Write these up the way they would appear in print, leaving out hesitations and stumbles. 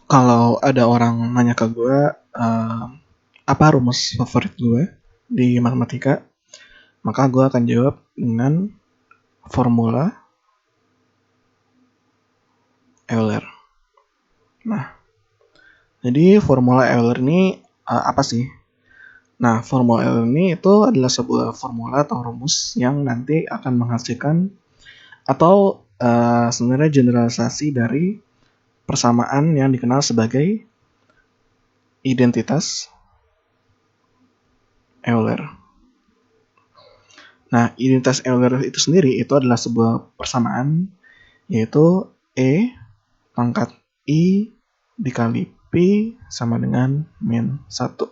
Kalau ada orang nanya ke gue, apa rumus favorit gue di matematika, maka gue akan jawab dengan formula Euler. Nah, jadi formula Euler ini apa sih? Nah, formula Euler ini itu adalah sebuah formula atau rumus yang nanti akan menghasilkan atau sebenarnya generalisasi dari persamaan yang dikenal sebagai identitas Euler. Nah, identitas Euler itu sendiri itu adalah sebuah persamaan, yaitu E pangkat I dikali P sama dengan min 1.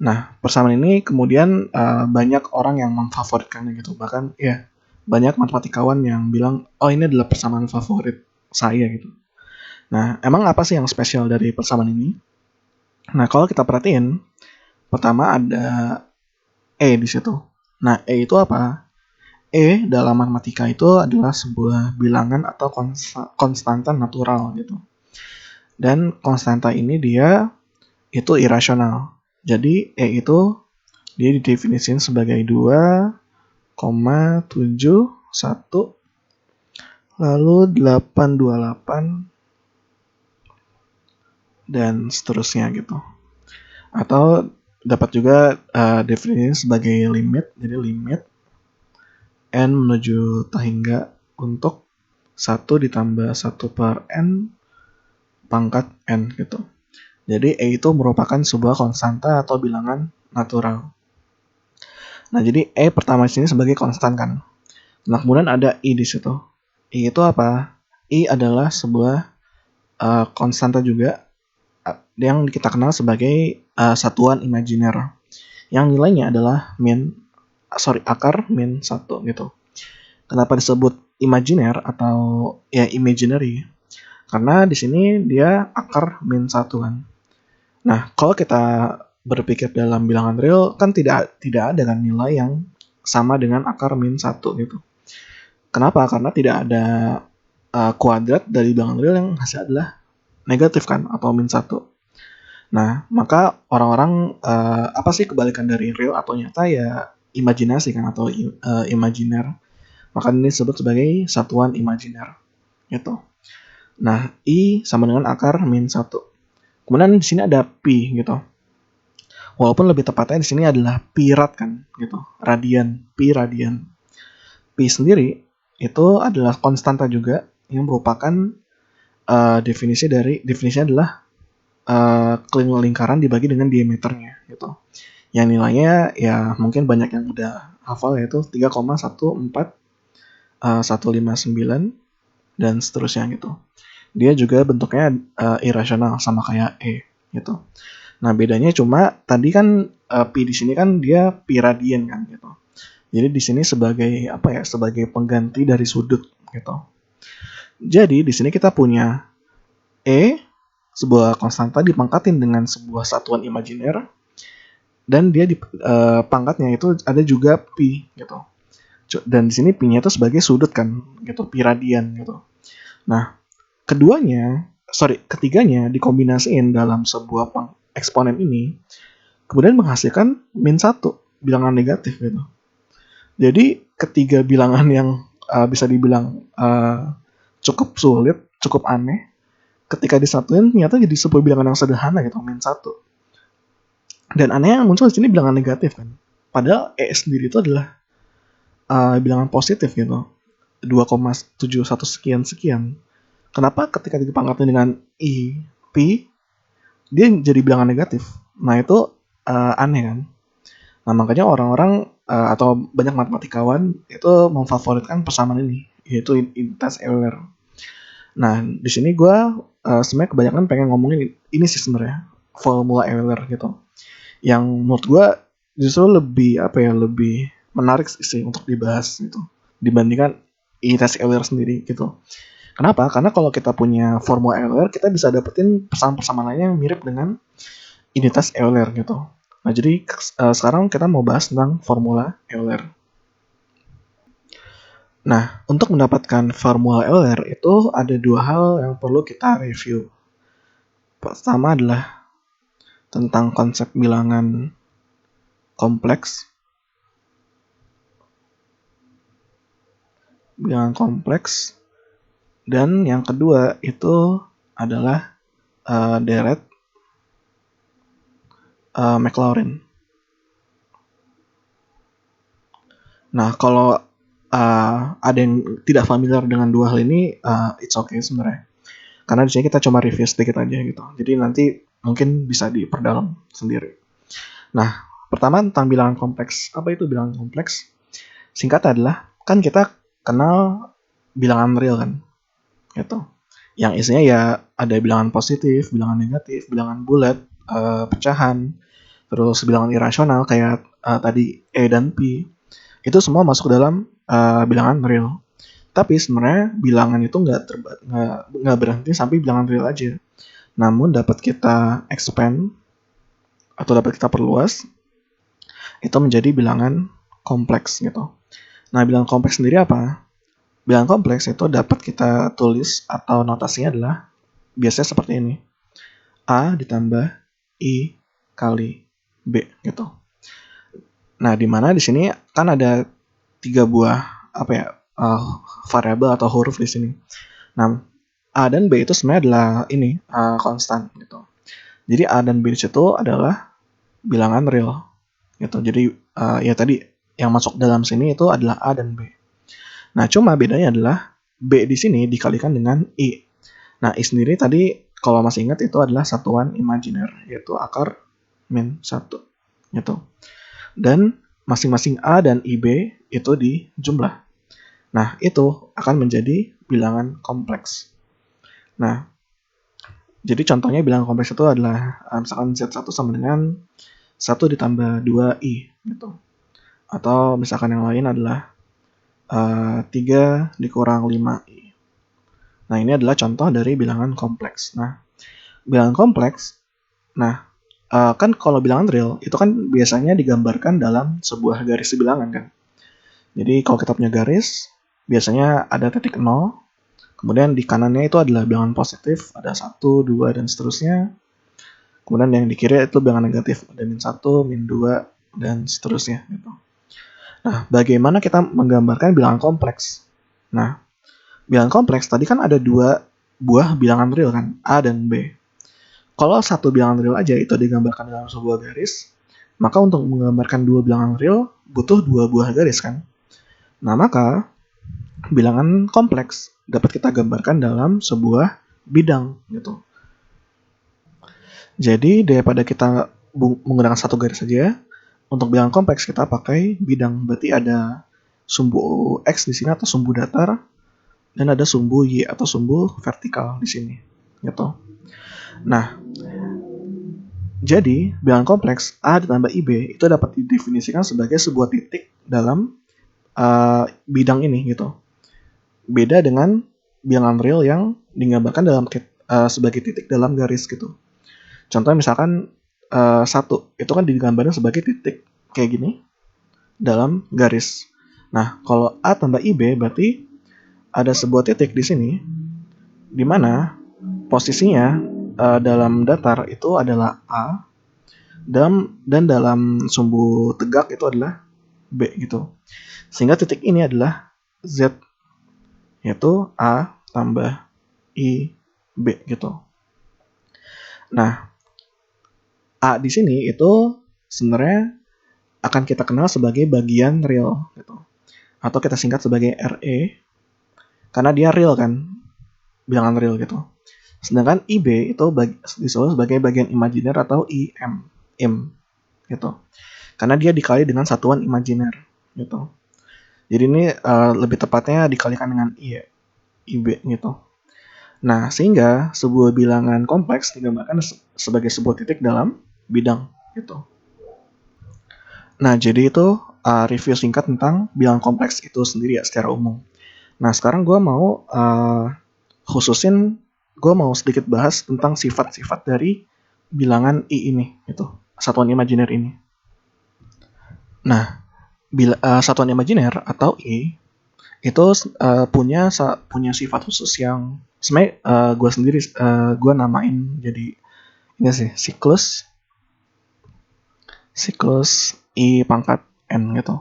Nah, persamaan ini kemudian banyak orang yang memfavoritkannya gitu. Bahkan ya banyak matematikawan yang bilang, oh ini adalah persamaan favorit saya gitu. Nah, emang apa sih yang spesial dari persamaan ini? Nah, kalau kita perhatiin, pertama ada E di situ. Nah, E itu apa? E dalam matematika itu adalah sebuah bilangan atau konstanta natural gitu. Dan konstanta ini dia itu irasional. Jadi E itu dia didefinisikan sebagai 2,71 lalu 828 dan seterusnya gitu. Atau dapat juga definisinya sebagai limit. Jadi limit n menuju hingga untuk 1 ditambah 1 per n pangkat n gitu. Jadi E itu merupakan sebuah konstanta atau bilangan natural. Nah, jadi E pertama di sini sebagai konstan kan. Nah, kemudian ada I di situ. I itu apa? I adalah sebuah konstanta juga yang kita kenal sebagai satuan imajiner. Yang nilainya adalah akar min 1 gitu. Kenapa disebut imajiner atau ya imaginary? Karena di sini dia akar min 1 kan. Nah, kalau kita berpikir dalam bilangan real kan tidak ada kan nilai yang sama dengan akar min 1 gitu. Kenapa? Karena tidak ada kuadrat dari bilangan real yang hasilnya adalah negatif kan atau min 1. Nah, maka orang-orang apa sih kebalikan dari real atau nyata ya imajinasi kan atau imajiner. Maka ini disebut sebagai satuan imajiner gitu. Nah, I sama dengan akar min 1. Kemudian di sini ada pi gitu. Walaupun lebih tepatnya di sini adalah pi rad kan gitu. Radian, pi radian. Pi sendiri itu adalah konstanta juga yang merupakan definisinya adalah lingkaran dibagi dengan diameternya gitu. Yang nilainya ya mungkin banyak yang udah hafal yaitu 3,14159 dan seterusnya gitu. Dia juga bentuknya irasional sama kayak E gitu. Nah, bedanya cuma tadi kan pi di sini kan dia pi radian kan gitu. Jadi di sini sebagai apa ya? Sebagai pengganti dari sudut gitu. Jadi di sini kita punya E sebuah konstanta dipangkatin dengan sebuah satuan imajiner dan dia di pangkatnya itu ada juga pi gitu. Dan di sini pi-nya itu sebagai sudut kan gitu, pi radian gitu. Nah, ketiganya dikombinasiin dalam sebuah eksponen ini, kemudian menghasilkan min 1, bilangan negatif gitu. Jadi ketiga bilangan yang bisa dibilang cukup sulit, cukup aneh, ketika disatuin ternyata jadi sebuah bilangan yang sederhana gitu, min 1. Dan anehnya yang muncul di sini bilangan negatif kan. Padahal E sendiri itu adalah bilangan positif gitu. 2,71 sekian. Kenapa ketika dipangkatin dengan I, P, dia jadi bilangan negatif? Nah, itu aneh kan. Nah, makanya orang-orang atau banyak matematikawan itu memfavoritkan persamaan ini, yaitu identitas Euler. Nah, di sini gue sebenarnya kebanyakan pengen ngomongin ini sih sebenarnya, formula Euler gitu. Yang menurut gue justru lebih menarik sih untuk dibahas gitu dibandingkan identitas Euler sendiri gitu. Kenapa? Karena kalau kita punya formula Euler, kita bisa dapetin persamaan-persamaan lainnya yang mirip dengan identitas Euler gitu. Nah, jadi sekarang kita mau bahas tentang formula Euler. Nah, untuk mendapatkan formula Euler itu ada dua hal yang perlu kita review. Pertama adalah tentang konsep bilangan kompleks. Bilangan kompleks. Dan yang kedua itu adalah deret Maclaurin. Nah, kalau ada yang tidak familiar dengan dua hal ini, it's okay sebenarnya. Karena di sini kita cuma review sedikit aja gitu. Jadi nanti mungkin bisa diperdalam sendiri. Nah, pertama tentang bilangan kompleks. Apa itu bilangan kompleks? Singkat adalah, kan kita kenal bilangan real kan, gitu. Yang isinya ya ada bilangan positif, bilangan negatif, bilangan bulat, pecahan, terus bilangan irasional kayak tadi E dan P. Itu semua masuk dalam bilangan real. Tapi sebenarnya bilangan itu nggak berhenti sampai bilangan real aja. Namun dapat kita expand atau dapat kita perluas itu menjadi bilangan kompleks gitu. Nah, bilangan kompleks sendiri apa? Bilangan kompleks itu dapat kita tulis atau notasinya adalah biasanya seperti ini. A ditambah I kali B gitu. Nah, di mana di sini kan ada 3 buah variabel atau huruf di sini. Nah, A dan B itu sebenarnya adalah ini konstan gitu. Jadi A dan B di situ adalah bilangan real gitu. Jadi ya tadi yang masuk dalam sini itu adalah A dan B. Nah, cuma bedanya adalah B di sini dikalikan dengan I. Nah, I sendiri tadi kalau masih ingat itu adalah satuan imajiner, yaitu akar min 1 gitu. Dan masing-masing A dan IB itu dijumlah. Nah, itu akan menjadi bilangan kompleks. Nah, jadi contohnya bilangan kompleks itu adalah misalkan Z1 sama dengan 1 ditambah 2I gitu. Atau misalkan yang lain adalah 3 dikurang 5I. Nah, ini adalah contoh dari bilangan kompleks. Nah, bilangan kompleks, kan kalau bilangan real, itu kan biasanya digambarkan dalam sebuah garis bilangan kan. Jadi kalau kita punya garis, biasanya ada titik 0, kemudian di kanannya itu adalah bilangan positif, ada 1, 2, dan seterusnya. Kemudian yang di kiri itu bilangan negatif, ada min 1, min 2, dan seterusnya gitu. Nah, bagaimana kita menggambarkan bilangan kompleks? Nah, bilangan kompleks tadi kan ada 2 buah bilangan real kan, A dan B. Kalau satu bilangan real aja itu digambarkan dalam sebuah garis, maka untuk menggambarkan 2 bilangan real butuh 2 buah garis kan. Nah, maka bilangan kompleks dapat kita gambarkan dalam sebuah bidang gitu. Jadi daripada kita menggunakan satu garis saja, untuk bilangan kompleks kita pakai bidang. Berarti ada sumbu X di sini atau sumbu datar, dan ada sumbu Y atau sumbu vertikal di sini gitu. Nah, jadi bilangan kompleks A ditambah IB itu dapat didefinisikan sebagai sebuah titik dalam bidang ini gitu. Beda dengan bilangan real yang digambarkan dalam sebagai titik dalam garis gitu. Contohnya misalkan 1 itu kan digambarkan sebagai titik kayak gini dalam garis. Nah, kalau A tambah IB berarti ada sebuah titik di sini di mana posisinya dalam datar itu adalah A dan dalam sumbu tegak itu adalah B gitu. Sehingga titik ini adalah Z, yaitu A tambah I B gitu. Nah, A di sini itu sebenarnya akan kita kenal sebagai bagian real gitu. Atau kita singkat sebagai RE karena dia real kan, bilangan real gitu. Sedangkan IB itu disebut sebagai bagian imajiner atau IM gitu. Karena dia dikali dengan satuan imajiner gitu. Jadi ini lebih tepatnya dikalikan dengan IB gitu. Nah, sehingga sebuah bilangan kompleks digambarkan sebagai sebuah titik dalam bidang gitu. Nah, jadi itu review singkat tentang bilangan kompleks itu sendiri ya secara umum. Nah, sekarang gue mau mau sedikit bahas tentang sifat-sifat dari bilangan I ini gitu, satuan imajiner ini. Nah, satuan imajiner atau I itu punya sifat khusus yang sebenarnya gue namain jadi ini sih siklus I pangkat N gitu.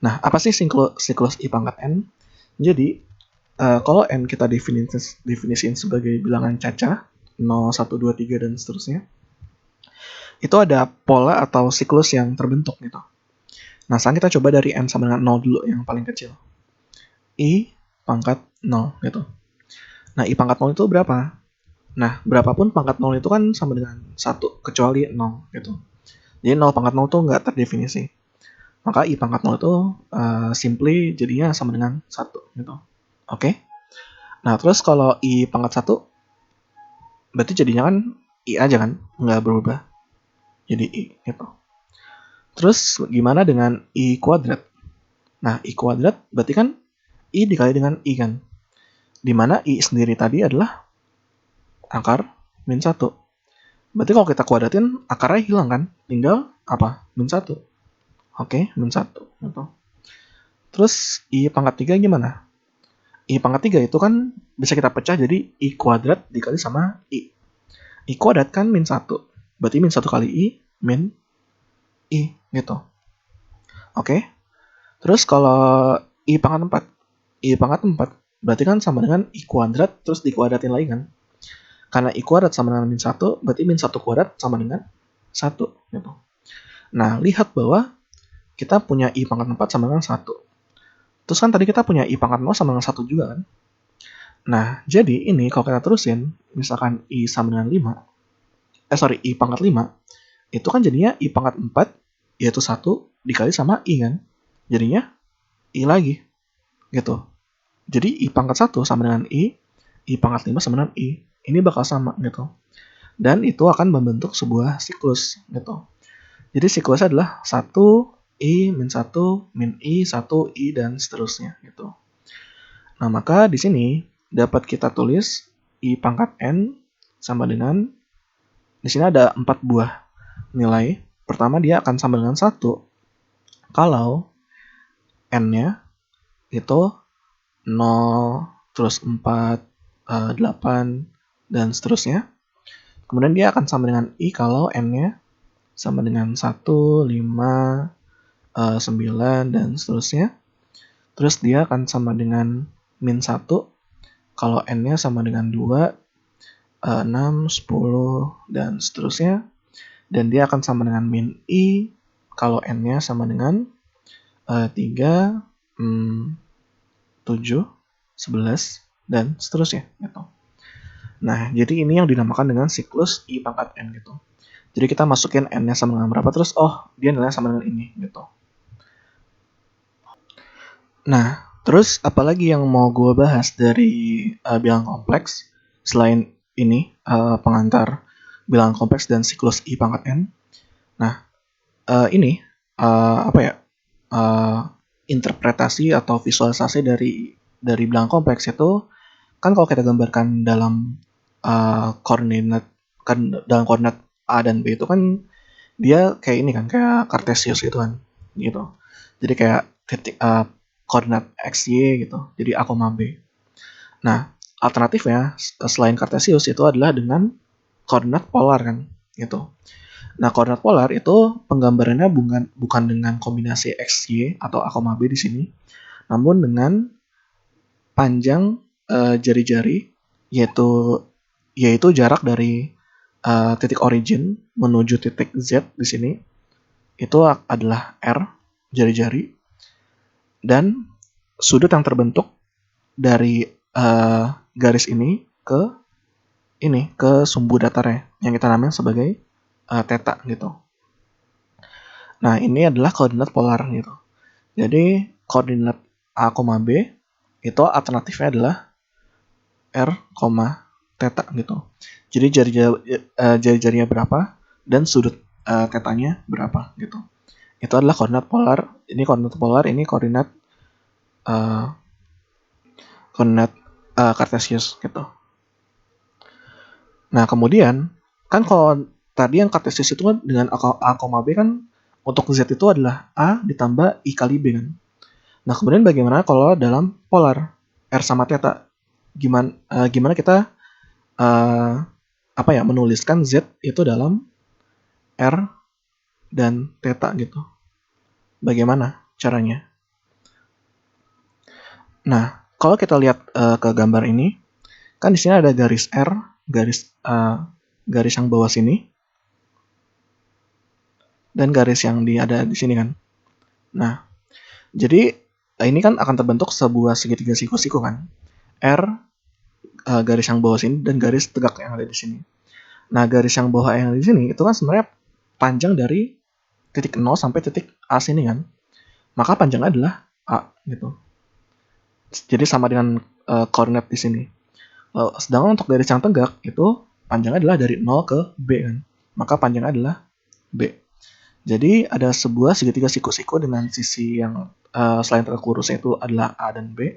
Nah, apa sih siklus I pangkat N? Jadi, kalau N kita definisiin sebagai bilangan cacah, 0, 1, 2, 3, dan seterusnya, itu ada pola atau siklus yang terbentuk gitu. Nah, sekarang kita coba dari N sama dengan 0 dulu, yang paling kecil. I pangkat 0 gitu. Nah, I pangkat 0 itu berapa? Nah, berapapun pangkat 0 itu kan sama dengan 1, kecuali 0 gitu. Jadi 0 pangkat 0 itu nggak terdefinisi. Maka I pangkat 0 itu simply jadinya sama dengan 1 gitu. Oke. Nah, terus kalau I pangkat 1, berarti jadinya kan I aja kan, nggak berubah. Jadi I gitu. Terus gimana dengan I kuadrat? Nah, I kuadrat berarti kan I dikali dengan I kan. Dimana I sendiri tadi adalah akar min 1. Berarti kalau kita kuadratin, akarnya hilang kan? Tinggal apa? Min 1. Oke, min 1 gitu. Terus I pangkat 3 gimana? I pangkat 3 itu kan bisa kita pecah jadi I kuadrat dikali sama I. I kuadrat kan min 1. Berarti min 1 kali I, min I gitu. Oke. Terus kalau I pangkat 4. I pangkat 4 berarti kan sama dengan I kuadrat terus dikuadratin lagi kan. Karena I kuadrat sama dengan min 1, berarti min 1 kuadrat sama dengan 1 gitu. Nah, lihat bahwa kita punya I pangkat 4 sama dengan 1. Terus kan tadi kita punya I pangkat 0 sama dengan 1 juga kan. Nah, jadi ini kalau kita terusin, misalkan I sama dengan 5, I pangkat 5, itu kan jadinya I pangkat 4, yaitu 1 dikali sama I kan. Jadinya I lagi, gitu. Jadi I pangkat 1 sama dengan I pangkat 5 sama dengan I. Ini bakal sama gitu. Dan itu akan membentuk sebuah siklus gitu. Jadi siklusnya adalah 1, I, min 1, min I, 1, I, dan seterusnya gitu. Nah, maka di sini dapat kita tulis I pangkat N sama dengan, di sini ada 4 buah nilai. Pertama dia akan sama dengan 1 kalau N-nya itu 0, terus 4, 8, dan seterusnya. Kemudian dia akan sama dengan I kalau N-nya sama dengan 1, 5, 9, dan seterusnya. Terus dia akan sama dengan min 1 kalau N-nya sama dengan 2, 6, 10, dan seterusnya. Dan dia akan sama dengan min I kalau N-nya sama dengan 3, 7, 11, dan seterusnya gitu. Nah, jadi ini yang dinamakan dengan siklus I pangkat N gitu. Jadi kita masukin N-nya sama dengan berapa, terus dia nilainya sama dengan ini gitu. Nah, terus apalagi yang mau gue bahas dari bilangan kompleks selain ini pengantar bilangan kompleks dan siklus I pangkat N. Nah, ini interpretasi atau visualisasi dari bilangan kompleks itu kan kalau kita gambarkan dalam koordinat kan dalam koordinat A dan B itu kan dia kayak ini kan, kayak Cartesius gitu kan gitu. Jadi kayak titik koordinat X, Y gitu. Jadi A, B. Nah, alternatifnya selain Cartesius itu adalah dengan koordinat polar kan gitu. Nah, koordinat polar itu penggambarannya bukan dengan kombinasi X, Y atau A, B di sini, namun dengan panjang jari-jari yaitu jarak dari titik origin menuju titik Z di sini itu adalah R, jari-jari, dan sudut yang terbentuk dari garis ini ke sumbu datarnya yang kita namain sebagai theta gitu. Nah, ini adalah koordinat polar gitu. Jadi koordinat A, B itu alternatifnya adalah R, theta gitu. Jadi jari-jarinya berapa dan sudut tetanya berapa gitu. Itu adalah koordinat polar. Ini koordinat polar, ini koordinat Cartesius gitu. Nah, kemudian kan kalau tadi yang Cartesius itu kan dengan A, B kan untuk Z itu adalah A ditambah I kali B kan. Nah, kemudian bagaimana kalau dalam polar R sama theta? Gimana kita menuliskan Z itu dalam R dan theta gitu. Bagaimana caranya? Nah, kalau kita lihat ke gambar ini, kan di sini ada garis R, garis yang bawah sini, dan garis yang ada di sini kan. Nah, jadi ini kan akan terbentuk sebuah segitiga siku-siku kan. R, garis yang bawah sini, dan garis tegak yang ada di sini. Nah, garis yang bawah yang ada di sini itu kan sebenarnya panjang dari titik 0 sampai titik A sini kan. Maka panjangnya adalah A gitu. Jadi sama dengan koordinat di sini. Sedangkan untuk garis yang tegak itu panjangnya adalah dari 0 ke B kan. Maka panjangnya adalah B. Jadi ada sebuah segitiga siku-siku dengan sisi yang selain tegak lurusnya itu adalah A dan B.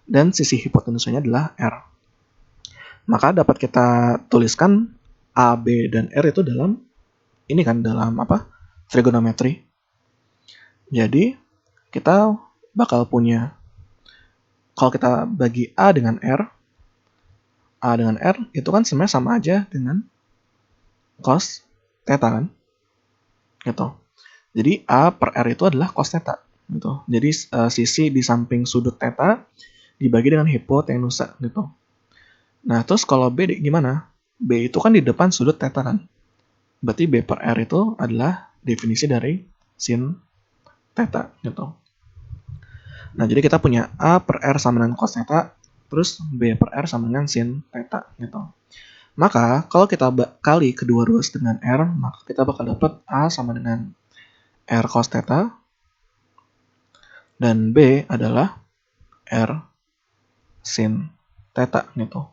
Dan sisi hipotenusanya adalah R. Maka dapat kita tuliskan A, B, dan R itu dalam trigonometri. Jadi kita bakal punya, kalau kita bagi A dengan R itu kan sebenarnya sama aja dengan cos theta kan, gitu. Jadi A per R itu adalah cos theta, gitu. Jadi sisi di samping sudut theta dibagi dengan hipotenusa, gitu. Nah, terus kalau B gimana? B itu kan di depan sudut theta kan. Berarti B per R itu adalah definisi dari sin theta, gitu. Nah, jadi kita punya A per R sama dengan cos theta, terus B per R sama dengan sin theta, gitu. Maka, kalau kita kali kedua ruas dengan R, maka kita bakal dapat A sama dengan R cos theta, dan B adalah R sin theta, gitu.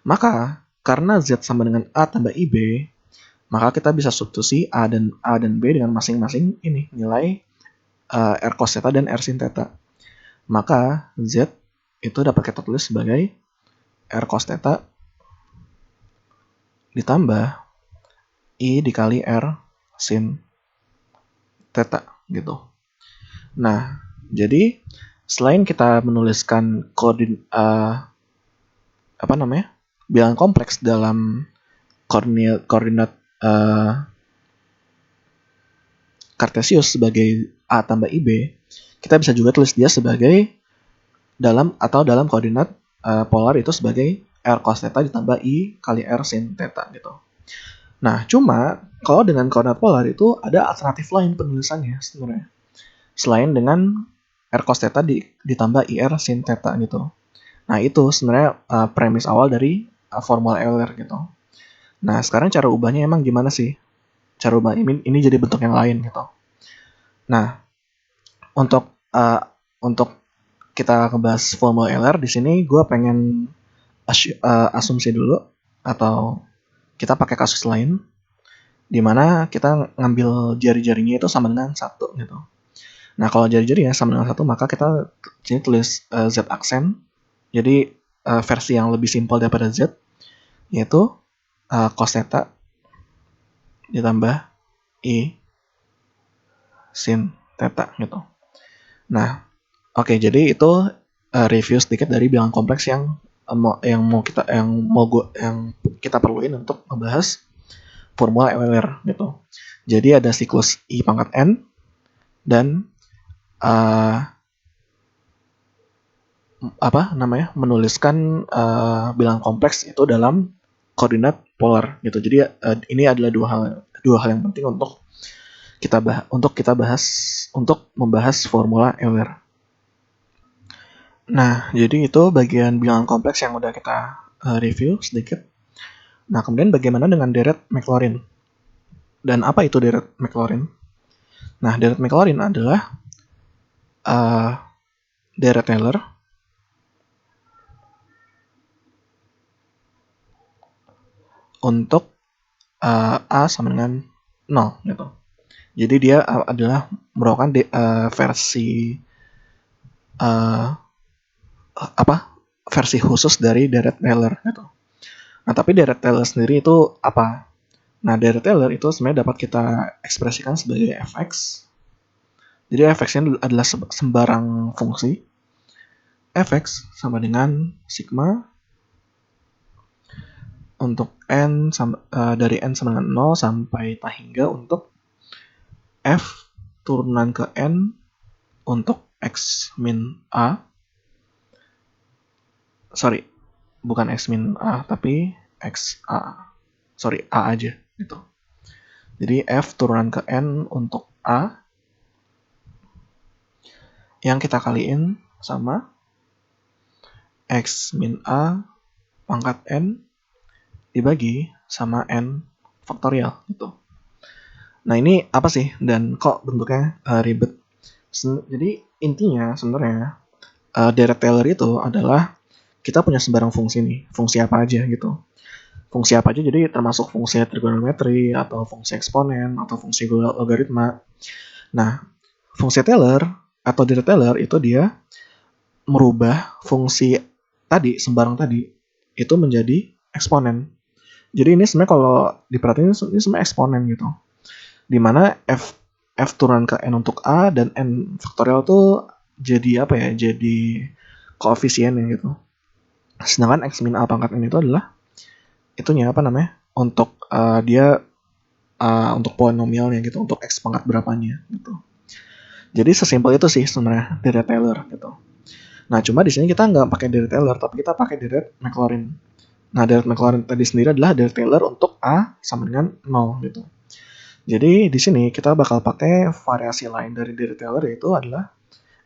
Maka, karena Z sama dengan A tambah IB, maka kita bisa substitusi A dan B dengan masing-masing ini, nilai R cos theta dan R sin theta. Maka, Z itu dapat kita tulis sebagai R cos theta ditambah I dikali R sin theta, gitu. Nah, jadi selain kita menuliskan bilangan kompleks dalam koordinat Cartesius sebagai A tambah IB, kita bisa juga tulis dia sebagai dalam koordinat polar itu sebagai R cos theta ditambah I kali R sin theta, gitu. Nah, cuma kalau dengan koordinat polar itu ada alternatif lain penulisannya sebenarnya. Selain dengan R cos theta ditambah IR sin theta, gitu. Nah, itu sebenarnya premis awal dari formula Euler, gitu. Nah, sekarang cara ubahnya emang gimana sih? Cara ubah ini jadi bentuk yang lain, gitu. Nah, untuk kita ngebahas formula Euler di sini, gue pengen asumsi dulu, atau kita pakai kasus lain di mana kita ngambil jari-jarinya itu sama dengan 1, gitu. Nah, kalau jari-jarinya sama dengan 1, maka kita sini tulis Z aksen. Jadi versi yang lebih simpel daripada Z, yaitu cos theta ditambah I sin theta, gitu. Nah, oke, jadi itu review sedikit dari bilangan kompleks yang kita perluin untuk membahas formula Euler, gitu. Jadi ada siklus I pangkat N dan menuliskan bilangan kompleks itu dalam koordinat polar, gitu. Jadi ini adalah dua hal yang penting untuk membahas formula Euler. Nah, jadi itu bagian bilangan kompleks yang udah kita review sedikit. Nah, kemudian bagaimana dengan deret Maclaurin? Dan apa itu deret Maclaurin? Nah, deret Maclaurin adalah deret Taylor untuk A sama dengan 0, gitu. Jadi dia adalah merupakan versi versi khusus dari deret Taylor, gitu. Nah, tapi deret Taylor sendiri itu apa? Nah, deret Taylor itu sebenarnya dapat kita ekspresikan sebagai fx. Jadi fx-nya adalah sembarang fungsi. Fx sama dengan sigma untuk n dari n sama dengan 0 sampai tak hingga untuk f turunan ke n untuk x min a. Sorry, bukan x min a tapi x a. Sorry, a aja gitu. Jadi f turunan ke n untuk a yang kita kaliin sama x min a pangkat n dibagi sama n faktorial gitu. Nah ini apa sih dan kok bentuknya ribet? Jadi intinya sebenarnya Dirac Taylor itu adalah kita punya sembarang fungsi nih, fungsi apa aja gitu. Fungsi apa aja jadi termasuk fungsi trigonometri atau fungsi eksponen atau fungsi logaritma. Nah, fungsi Taylor atau Dirac Taylor itu dia merubah fungsi tadi, sembarang tadi, itu menjadi eksponen. Jadi ini sebenarnya kalau diperhatiin ini sebenarnya eksponen gitu. Dimana f turunan ke n untuk a dan n faktorial tuh jadi apa ya? Jadi koefisiennya gitu. Sedangkan x min a pangkat n itu adalah itunya apa namanya? Untuk dia untuk polinomialnya gitu, untuk x pangkat berapanya gitu. Jadi sesimpel itu sih sebenarnya Dirac Taylor gitu. Nah, cuma di sini kita nggak pakai Dirac Taylor, tapi kita pakai Dirac Maclaurin. Nah, Dirac Maclaurin tadi sendiri adalah Dirac Taylor untuk a sama dengan 0 gitu. Jadi di sini kita bakal pakai variasi lain dari Dirac Taylor, yaitu adalah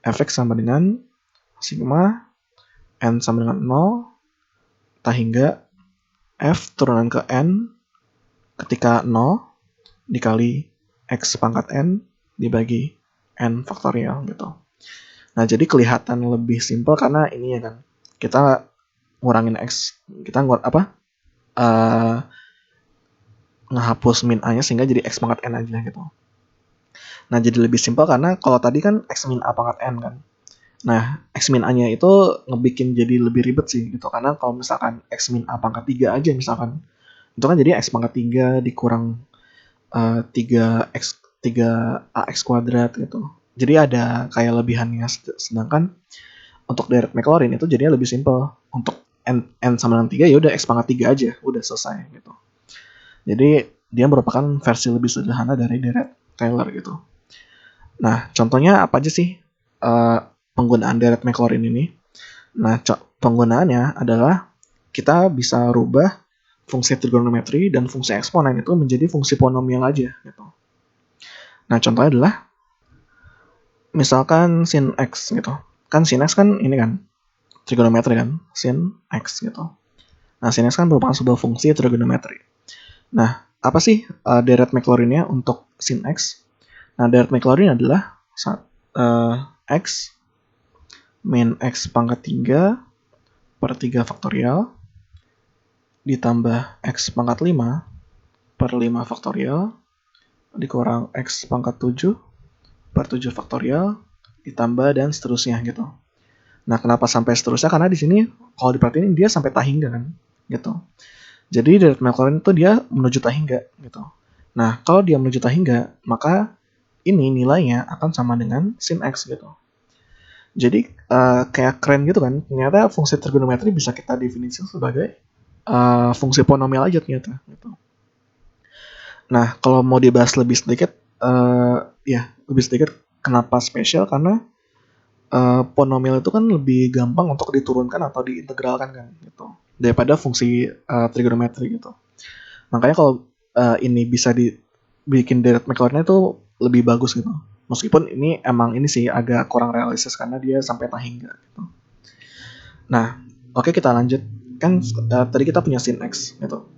fx sama dengan sigma n sama dengan 0 tak hingga f turunan ke n ketika 0 dikali x pangkat n dibagi n faktorial gitu. Nah, jadi kelihatan lebih simpel karena ini ya kan, kita ngurangin x, kita ngehapus min a-nya sehingga jadi x pangkat n aja gitu. Nah, jadi lebih simpel karena kalau tadi kan x min a pangkat n kan. Nah, x min a-nya itu ngebikin jadi lebih ribet sih gitu. Karena kalau misalkan x min a pangkat 3 aja misalkan, itu kan jadi x pangkat 3 dikurang 3ax kuadrat gitu. Jadi ada kayak lebihannya. Sedangkan untuk Dirac Maclaurin itu jadinya lebih simpel. Untuk n sama dengan 3 ya udah x pangkat 3 aja, udah selesai gitu. Jadi dia merupakan versi lebih sederhana dari Dirac Taylor gitu. Nah, contohnya apa aja sih penggunaan Dirac Maclaurin ini? Nah, penggunaannya adalah kita bisa rubah fungsi trigonometri dan fungsi eksponen itu menjadi fungsi polinomial aja gitu. Nah, contohnya adalah misalkan sin x gitu. Kan sin x kan ini kan trigonometri kan, sin x gitu. Nah, sin x kan merupakan sebuah fungsi trigonometri. Nah, apa sih Dirac Maclaurinnya untuk sin x? Nah, Dirac Maclaurin adalah x min x pangkat 3 per 3 faktorial ditambah x pangkat 5 per 5 faktorial dikurang x pangkat 7 per 7 faktorial ditambah dan seterusnya gitu. Nah, kenapa sampai seterusnya? Karena di sini kalau diperhatiin dia sampai tak hingga kan gitu. Jadi Dirac Maclaurin itu dia menuju tak hingga gitu. Nah, kalau dia menuju tak hingga, maka ini nilainya akan sama dengan sin x gitu. Jadi kayak keren gitu kan. Ternyata fungsi trigonometri bisa kita definisi sebagai fungsi polinomial aja ternyata gitu. Nah, kalau mau dibahas lebih sedikit kenapa spesial, karena polinomial itu kan lebih gampang untuk diturunkan atau diintegralkan kan gitu daripada fungsi trigonometri gitu. Makanya kalau ini bisa dibikin Dirac Maclaurin itu lebih bagus gitu. Meskipun ini emang ini sih agak kurang realistis karena dia sampai tak hingga gitu. Nah, oke, kita lanjut. Kan tadi kita punya sin x gitu.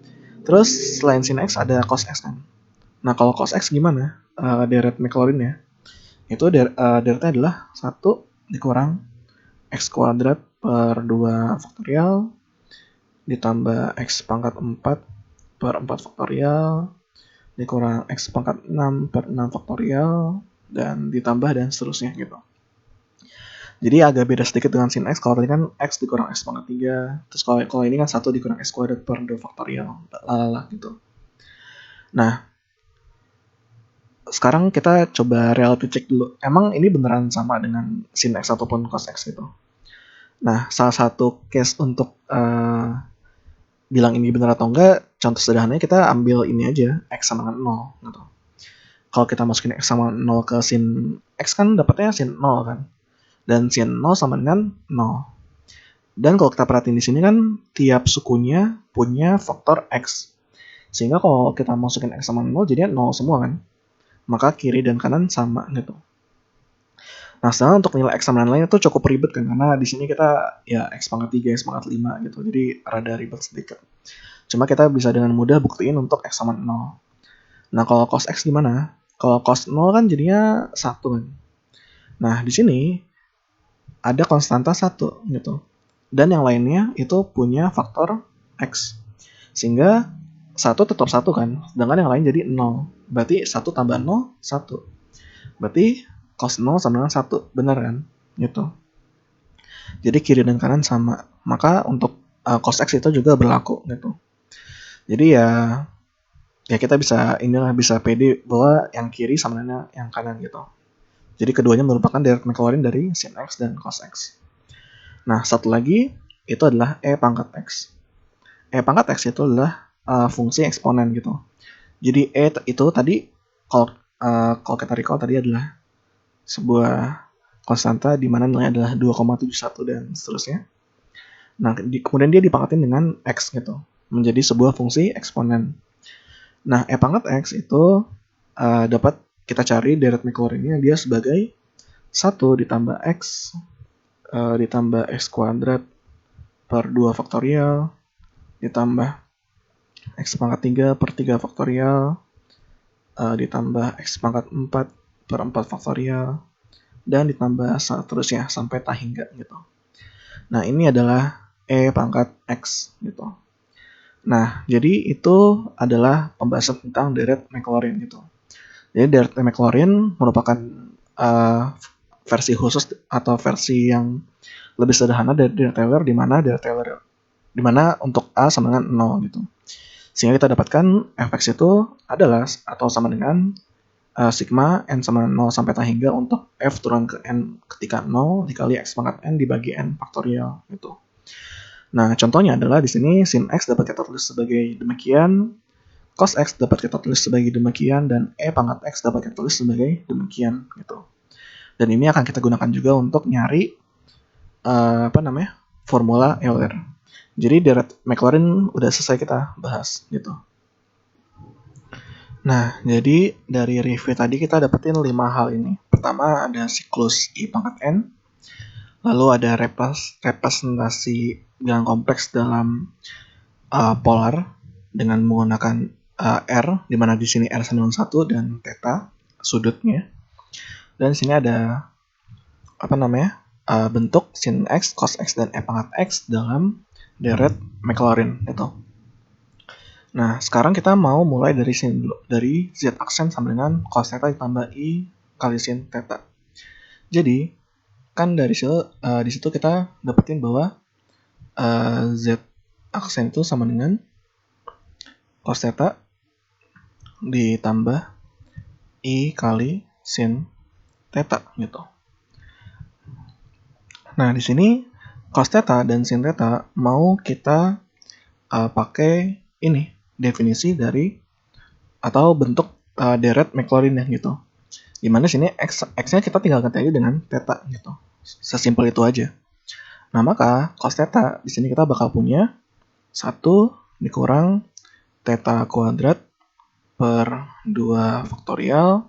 Terus selain sin x ada cos x kan. Nah, kalau cos x gimana? Dirac Maclaurin ya. Itu Diracnya adalah 1 dikurang x kuadrat per 2 faktorial ditambah x pangkat 4 per 4 faktorial dikurang x pangkat 6 per 6 faktorial dan ditambah dan seterusnya gitu. Jadi agak beda sedikit dengan sin x. Kalau tadi kan x dikurang x pangkat 3, terus kalau ini kan 1 dikurang x kuadrat per 2 faktorial gitu. Nah, sekarang kita coba reality check dulu. Emang ini beneran sama dengan sin x ataupun cos x gitu. Nah, salah satu case untuk bilang ini benar atau enggak, contoh sederhananya kita ambil ini aja, X sama dengan 0 gitu. Kalau kita masukin X sama 0 ke sin X kan dapatnya sin 0 kan. Dan sin 0 sama dengan 0. Dan kalau kita perhatiin di sini kan tiap sukunya punya faktor X. Sehingga kalau kita masukin X sama 0 jadinya 0 semua kan. Maka kiri dan kanan sama gitu. Nah, sedangkan untuk nilai X sama lain-lain itu cukup ribet kan, karena di sini kita ya X pangkat 3, X pangkat 5 gitu, jadi rada ribet sedikit. Cuma kita bisa dengan mudah buktiin untuk X sama 0. Nah, kalau cos X gimana? Kalau cos 0 kan jadinya 1 kan. Nah, di sini ada konstanta 1 gitu. Dan yang lainnya itu punya faktor X. Sehingga 1 tetap 1 kan, sedangkan yang lain jadi 0. Berarti 1 tambah 0, 1. Berarti cos 0 sama dengan 1, benar kan? Gitu. Jadi kiri dan kanan sama. Maka untuk cos X itu juga berlaku gitu. Jadi ya kita bisa pede bahwa yang kiri sama dengan yang kanan gitu. Jadi keduanya merupakan direct Maclaurin dari sin X dan cos X. Nah, satu lagi itu adalah E pangkat X. E pangkat X itu adalah fungsi eksponen gitu. Jadi E itu tadi kalau kita recall tadi adalah sebuah konstanta di mana nilainya adalah 2,71 dan seterusnya. Nah, kemudian dia dipangkatin dengan X gitu, menjadi sebuah fungsi eksponen. Nah, E pangkat X itu dapat kita cari direct Maclaurinnya dia sebagai 1 ditambah X ditambah X kuadrat per 2 faktorial ditambah X pangkat 3 per 3 faktorial ditambah X pangkat 4 per 4 faktorial dan ditambah seterusnya sampai tak hingga gitu. Nah, ini adalah E pangkat X gitu. Nah, jadi itu adalah pembahasan tentang direct Maclaurin gitu. Jadi direct Maclaurin merupakan versi khusus atau versi yang lebih sederhana dari direct Taylor di mana untuk A sama dengan 0 gitu. Sehingga kita dapatkan fx itu adalah atau sama dengan sigma n sama 0 sampai tak hingga untuk f turun ke n ketika 0 dikali x pangkat n dibagi n faktorial gitu. Nah, contohnya adalah di sini sin x dapat kita tulis sebagai demikian, cos x dapat kita tulis sebagai demikian, dan e pangkat x dapat kita tulis sebagai demikian gitu. Dan ini akan kita gunakan juga untuk nyari formula Euler. Jadi direct Maclaurin udah selesai kita bahas gitu. Nah, jadi dari review tadi kita dapetin 5 hal ini. Pertama ada siklus I pangkat N. Lalu ada representasi bilangan kompleks dalam polar dengan menggunakan R, di mana di sini R sama dengan 1 dan theta sudutnya. Dan di sini ada bentuk sin X, cos X, dan E pangkat X dalam direct Maclaurin itu. Nah, sekarang kita mau mulai dari sin dulu, dari Z aksen sama dengan cos theta ditambah I kali sin theta. Jadi, kan dari di situ kita dapetin bahwa Z aksen itu sama dengan cos theta ditambah I kali sin theta gitu. Nah, di sini cos theta dan sin theta mau kita pakai ini definisi dari atau bentuk direct Maclaurin ya gitu. Dimana sini x-nya kita tinggal ganti aja dengan theta gitu. Sesimpel itu aja. Nah, maka cos theta di sini kita bakal punya 1 dikurang theta kuadrat per 2 faktorial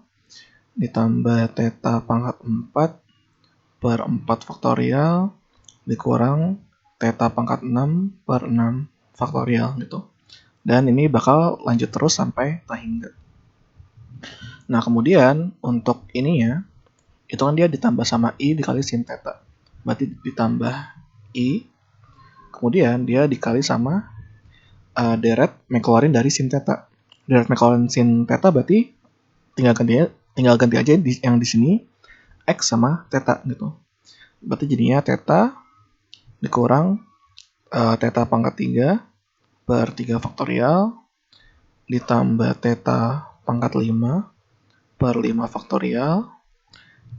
ditambah theta pangkat 4 per 4 faktorial dikurang theta pangkat 6 per 6 faktorial gitu. Dan ini bakal lanjut terus sampai tak hingga. Nah, kemudian untuk ininya itu kan dia ditambah sama I dikali sin theta. Berarti ditambah I, kemudian dia dikali sama direct Maclaurin dari sin theta. Direct Maclaurin sin theta berarti tinggal ganti aja yang di sini X sama theta gitu. Berarti jadinya theta dikurang theta pangkat 3 per 3 faktorial ditambah theta pangkat 5 per 5 faktorial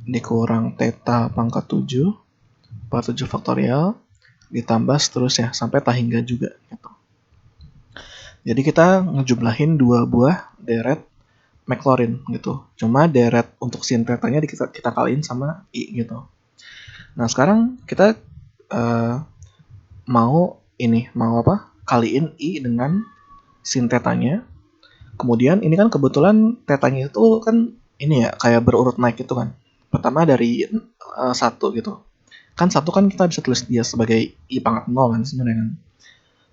dikurang theta pangkat 7 per 7 faktorial ditambah seterusnya sampai tak hingga juga gitu. Jadi kita ngejumlahin dua buah deret Maclaurin gitu. Cuma deret untuk sin tetanya kita kaliin sama I gitu. Nah sekarang kita mau kaliin I dengan sin tetanya. Kemudian ini kan kebetulan tetanya itu kan ini ya kayak berurut naik gitu kan. Pertama dari 1 gitu. Kan 1 kan kita bisa tulis dia sebagai I pangkat 0 kan sebenarnya kan.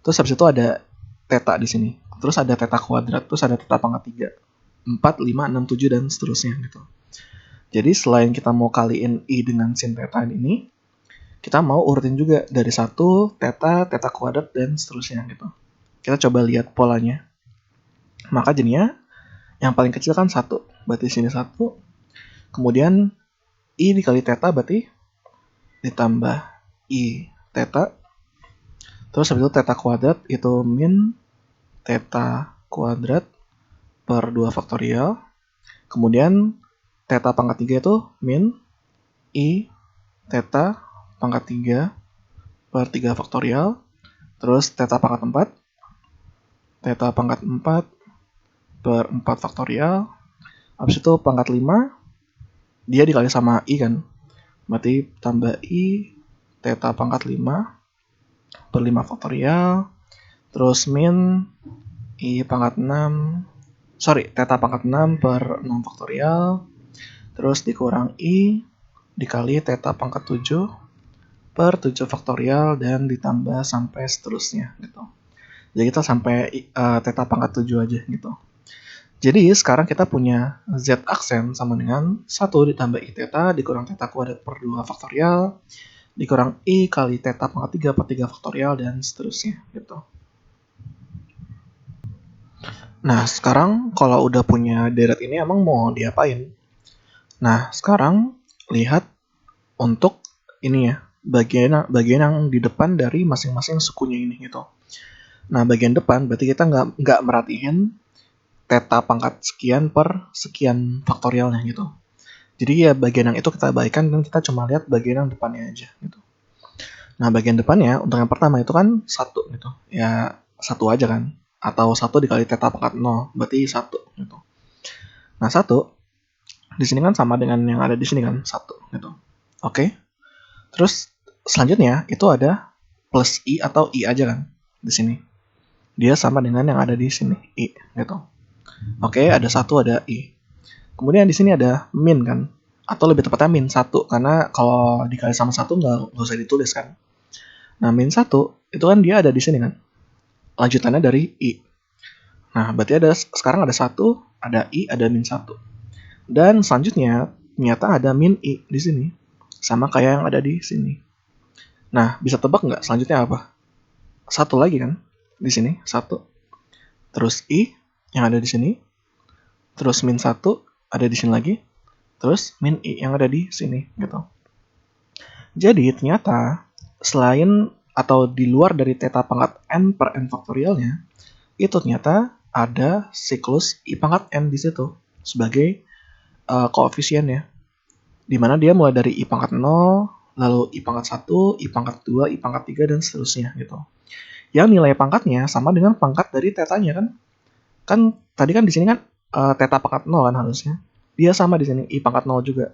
Terus habis itu ada teta di sini. Terus ada teta kuadrat, terus ada teta pangkat 3. 4, 5, 6, 7 dan seterusnya gitu. Jadi selain kita mau kaliin I dengan sin teta ini, kita mau urutin juga dari 1, teta, teta kuadrat dan seterusnya gitu. Kita coba lihat polanya. Maka jadinya yang paling kecil kan 1. Berarti sini 1. Kemudian I dikali teta berarti ditambah I teta. Terus habis itu teta kuadrat itu min teta kuadrat per 2 faktorial. Kemudian teta pangkat 3 itu min I teta pangkat 3 per 3 faktorial. Terus teta pangkat 4. Teta pangkat 4 per 4 faktorial. Habis itu pangkat 5 dia dikali sama I kan. Berarti tambah I teta pangkat 5 per 5 faktorial. Terus min I pangkat 6. Teta pangkat 6 per 6 faktorial. Terus dikurang I dikali teta pangkat 7 per 7 faktorial dan ditambah sampai seterusnya gitu. Jadi kita sampai teta pangkat 7 aja gitu. Jadi sekarang kita punya Z aksen sama dengan 1 ditambah I teta dikurang teta kuadrat per 2 faktorial dikurang I kali teta pangkat 3 per 3 faktorial dan seterusnya gitu. Nah sekarang kalau udah punya deret ini emang mau diapain? Nah sekarang lihat untuk ini ya bagian yang di depan dari masing-masing sukunya ini gitu. Nah bagian depan berarti kita nggak merhatiin teta pangkat sekian per sekian faktorialnya gitu. Jadi ya bagian yang itu kita abaikan dan kita cuma lihat bagian yang depannya aja gitu. Nah bagian depannya untuk yang pertama itu kan 1 gitu. Ya 1 aja kan. Atau 1 dikali teta pangkat 0 berarti 1 gitu. Nah 1 di sini kan sama dengan yang ada di sini kan 1 gitu. Oke. Terus selanjutnya itu ada plus I atau I aja kan di sini. Dia sama dengan yang ada di sini I gitu. Oke, ada 1 ada I. Kemudian di sini ada min kan, atau lebih tepatnya min 1 karena kalau dikali sama 1 nggak usah ditulis kan. Nah min 1 itu kan dia ada di sini kan, lanjutannya dari I. Nah berarti sekarang ada 1, ada I, ada min 1. Dan selanjutnya ternyata ada min I di sini, sama kayak yang ada di sini. Nah bisa tebak nggak selanjutnya apa? 1 lagi kan, di sini 1. Terus I yang ada di sini, terus min 1 ada di sini lagi, terus min I yang ada di sini gitu. Jadi ternyata selain atau di luar dari teta pangkat n per n faktorialnya, itu ternyata ada siklus I pangkat n di situ sebagai koefisiennya. Dimana dia mulai dari I pangkat 0, lalu I pangkat 1, I pangkat 2, I pangkat 3, dan seterusnya gitu. Yang nilai pangkatnya sama dengan pangkat dari tetanya kan. Kan tadi kan di sini kan teta pangkat 0 kan harusnya. Dia sama di sini I pangkat 0 juga.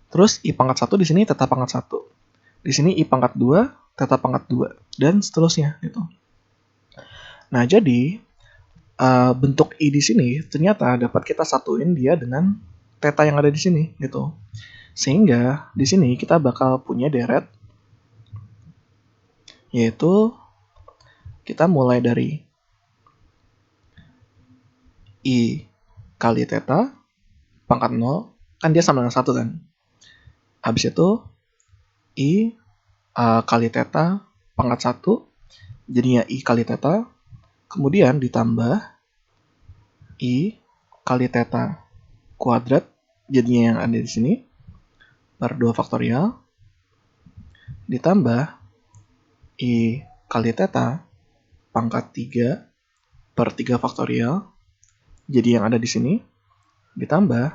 Terus I pangkat 1 di sini teta pangkat 1. Di sini I pangkat 2, teta pangkat 2, dan seterusnya gitu. Nah, jadi bentuk I di sini ternyata dapat kita satuin dia dengan teta yang ada di sini gitu. Sehingga di sini kita bakal punya deret yaitu kita mulai dari I kali teta pangkat 0, kan dia sama dengan 1 kan. Habis itu I kali teta pangkat 1, jadinya I kali teta, kemudian ditambah I kali teta kuadrat, jadinya yang ada di sini, per 2 faktorial, ditambah I kali teta pangkat 3 per 3 faktorial, jadi yang ada di sini, ditambah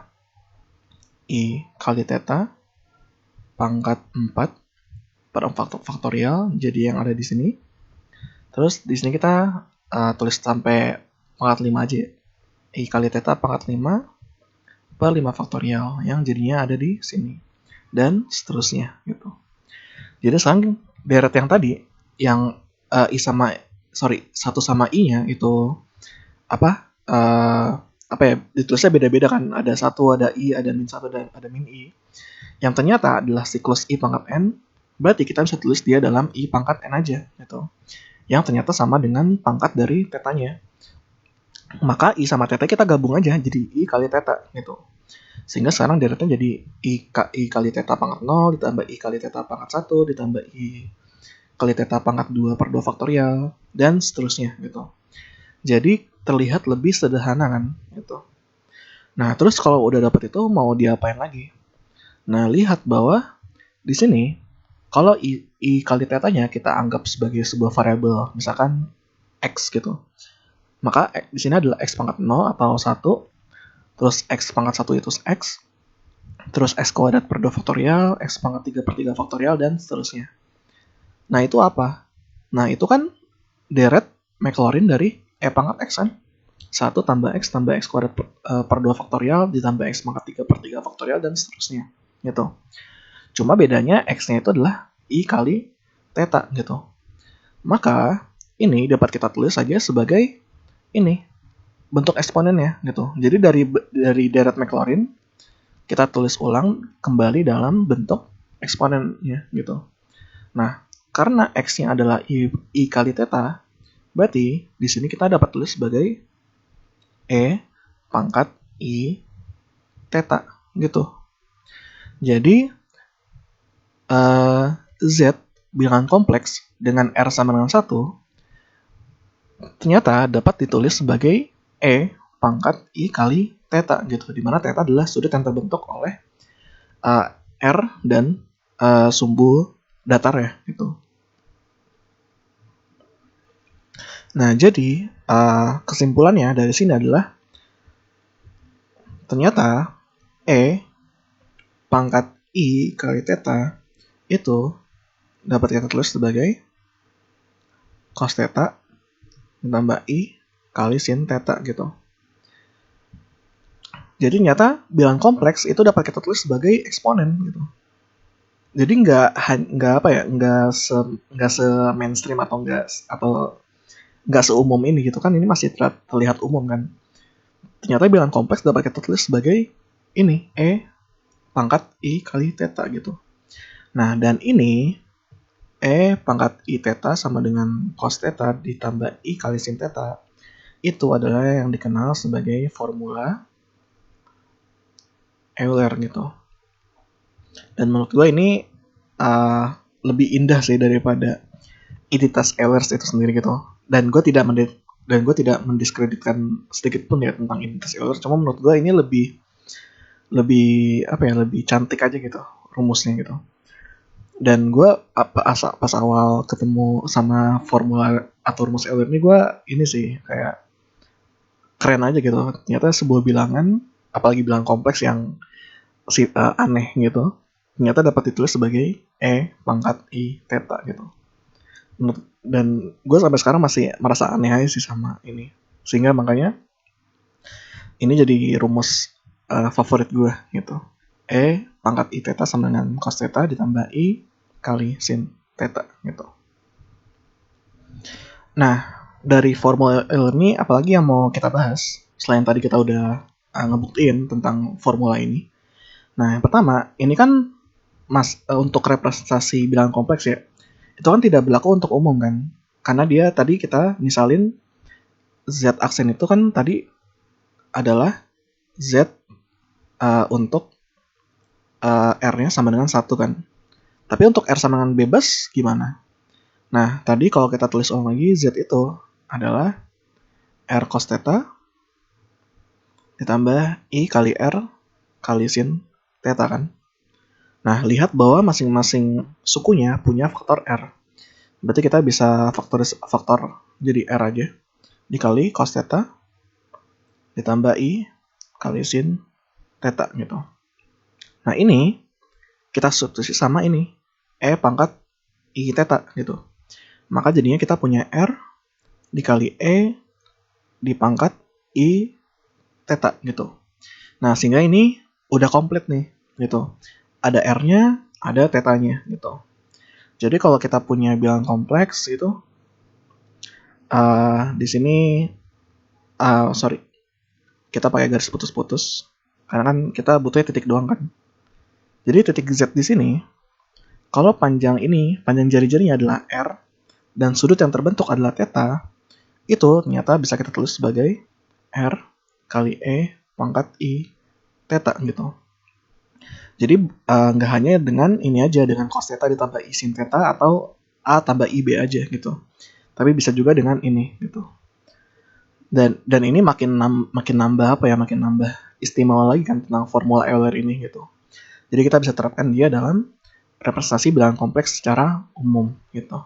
I kali teta pangkat 4 per 4 faktorial, jadi yang ada di sini. Terus di sini kita tulis sampai pangkat 5 aja ya. I kali theta pangkat 5 per 5 faktorial yang jadinya ada di sini. Dan seterusnya gitu. Jadi sekarang deret yang tadi yang I sama 1 sama I-nya itu apa ya, ditulisnya beda-beda kan. Ada 1, ada I, ada min 1, dan ada min I. Yang ternyata adalah siklus I pangkat N, berarti kita bisa tulis dia dalam I pangkat N aja gitu. Yang ternyata sama dengan pangkat dari tetanya. Maka I sama teta kita gabung aja jadi I kali teta gitu. Sehingga sekarang deretnya jadi I kali teta pangkat 0 ditambah I kali teta pangkat 1 ditambah I kali teta pangkat 2 per 2 faktorial dan seterusnya gitu. Jadi terlihat lebih sederhana kan gitu. Nah, terus kalau udah dapet itu mau diapain lagi? Nah, lihat bahwa di sini kalau I kali tetanya kita anggap sebagai sebuah variabel, misalkan X gitu. Maka di sini adalah X pangkat 0 atau 1, terus X pangkat 1 itu X, terus X kuadrat per 2 faktorial, X pangkat 3 per 3 faktorial, dan seterusnya. Nah, itu apa? Nah, itu kan deret Maclaurin dari E pangkat X kan? 1 tambah X kuadrat per 2 faktorial ditambah X pangkat 3 per 3 faktorial, dan seterusnya. Gitu. Cuma bedanya X-nya itu adalah I kali theta gitu. Maka ini dapat kita tulis saja sebagai ini bentuk eksponennya gitu. Jadi dari deret Maclaurin kita tulis ulang kembali dalam bentuk eksponennya gitu. Nah, karena X-nya adalah I kali theta, berarti di sini kita dapat tulis sebagai E pangkat I theta gitu. Jadi Z bilangan kompleks dengan R sama dengan 1 ternyata dapat ditulis sebagai E pangkat I kali theta gitu, dimana theta adalah sudut yang terbentuk oleh R dan sumbu datar ya gitu. Nah, jadi kesimpulannya dari sini adalah ternyata E pangkat I kali theta itu dapat kita tulis sebagai cos theta ditambah I kali sin theta gitu. Jadi ternyata bilangan kompleks itu dapat kita tulis sebagai eksponen gitu. Jadi nggak se mainstream atau nggak seumum ini gitu kan, ini masih terlihat umum kan. Ternyata bilangan kompleks dapat kita tulis sebagai ini E pangkat I kali theta gitu. Nah, dan ini E pangkat I theta sama dengan cos theta ditambah I kali sin theta itu adalah yang dikenal sebagai formula Euler gitu. Dan menurut gue ini lebih indah sih daripada identitas Euler itu sendiri gitu. Dan gue tidak mendiskreditkan sedikit pun ya tentang identitas Euler. Cuma menurut gue ini lebih cantik aja gitu rumusnya gitu. Dan gue pas awal ketemu sama formula atau rumus Euler ini, gue ini sih kayak keren aja gitu. Ternyata sebuah bilangan, apalagi bilangan kompleks yang aneh gitu, ternyata dapat ditulis sebagai E pangkat I theta gitu. Dan gue sampai sekarang masih merasa aneh aja sih sama ini. Sehingga makanya ini jadi rumus favorit gue gitu. E pangkat I theta sama dengan cos theta ditambah I kali sin theta gitu. Nah, dari formula ini apalagi yang mau kita bahas selain tadi kita udah ngebuktiin tentang formula ini. Nah, yang pertama, ini kan untuk representasi bilangan kompleks ya, itu kan tidak berlaku untuk umum kan, karena dia tadi kita misalin Z aksen itu kan tadi adalah Z untuk R-nya sama dengan 1 kan. Tapi untuk R sama dengan bebas gimana? Nah, tadi kalau kita tulis ulang lagi, Z itu adalah R cos theta ditambah I kali R kali sin theta kan. Nah, lihat bahwa masing-masing sukunya punya faktor R. Berarti kita bisa faktor jadi R aja. Dikali cos theta ditambah I kali sin theta gitu. Nah, ini kita substitusi sama E pangkat I theta gitu. Maka jadinya kita punya R dikali E di pangkat I theta gitu. Nah, sehingga ini udah komplit nih gitu. Ada R-nya, ada theta-nya gitu. Jadi kalau kita punya bilangan kompleks itu di sini kita pakai garis putus-putus karena kan kita butuhnya titik doang kan. Jadi titik Z di sini kalau panjang jari-jarinya adalah R dan sudut yang terbentuk adalah theta, itu ternyata bisa kita tulis sebagai R kali E pangkat I theta gitu. Jadi nggak hanya dengan ini aja, dengan cos theta ditambah I sin theta atau A tambah IB aja gitu. Tapi bisa juga dengan ini gitu. Dan ini makin nambah istimewa lagi kan tentang formula Euler ini gitu. Jadi kita bisa terapkan dia dalam representasi bilangan kompleks secara umum gitu.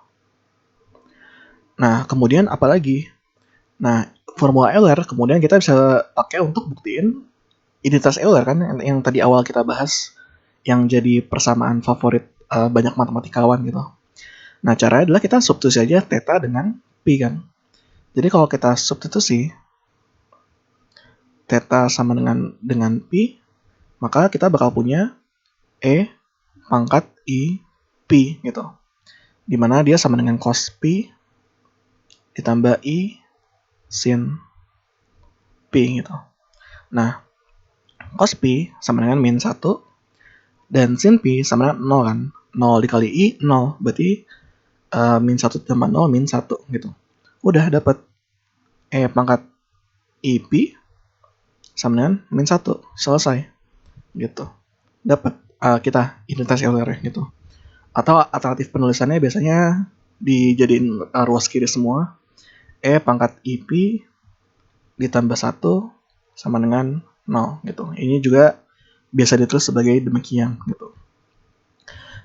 Nah, kemudian apa lagi? Nah, formula Euler kemudian kita bisa pakai untuk buktiin identitas Euler kan yang tadi awal kita bahas yang jadi persamaan favorit banyak matematikawan gitu. Nah, caranya adalah kita substitusi aja theta dengan pi kan. Jadi kalau kita substitusi theta sama dengan pi, maka kita bakal punya E pangkat I pi gitu. Dimana dia sama dengan cos pi ditambah I sin pi gitu. Nah, cos pi sama dengan min 1 dan sin pi sama dengan 0 kan. 0 dikali I 0 berarti min 1 tambah 0 min 1 gitu. Udah dapat E pangkat I pi sama dengan min 1. Selesai. Gitu. Dapat kita identitas Euler gitu. Atau alternatif penulisannya biasanya dijadiin ruas kiri semua. E pangkat I pi ditambah 1 sama dengan 0 gitu. Ini juga biasa ditulis sebagai demikian gitu.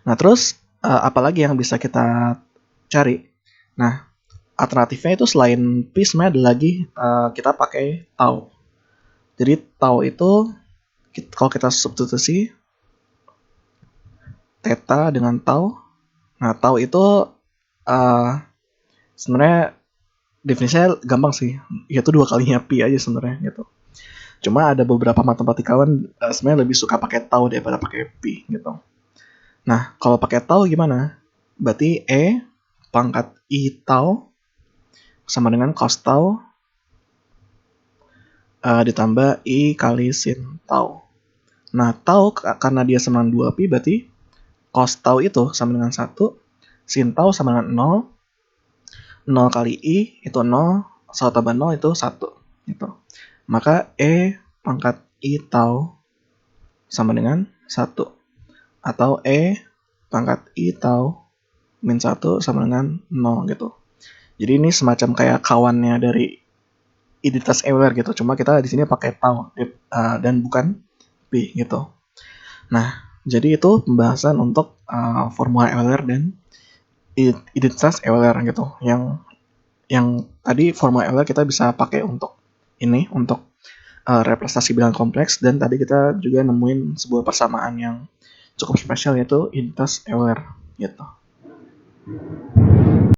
Nah, terus apalagi yang bisa kita cari? Nah, alternatifnya itu selain pi sebenarnya ada lagi kita pakai tau. Jadi tau itu kalau kita substitusi theta dengan tau. Nah, tau itu sebenarnya definisinya gampang sih. Yaitu 2 kalinya pi aja sebenarnya gitu. Cuma ada beberapa matematikawan sebenarnya lebih suka pakai tau daripada pakai pi gitu. Nah, kalau pakai tau gimana? Berarti E pangkat I tau sama dengan cos tau ditambah I kali sin tau. Nah, tau karena dia sama dengan 2pi berarti cos tau itu sama dengan 1, sin tau sama dengan 0, 0 kali I itu 0, 1 tambah 0 itu 1 gitu. Maka E pangkat I tau sama dengan 1 atau E pangkat I tau min 1 sama dengan 0 gitu. Jadi ini semacam kayak kawannya dari identitas Euler gitu. Cuma kita di sini pakai tau dan bukan pi gitu. Nah, jadi itu pembahasan untuk formula Euler dan identitas Euler gitu. Yang tadi formula Euler kita bisa pakai untuk ini, untuk representasi bilangan kompleks, dan tadi kita juga nemuin sebuah persamaan yang cukup spesial yaitu identitas Euler gitu.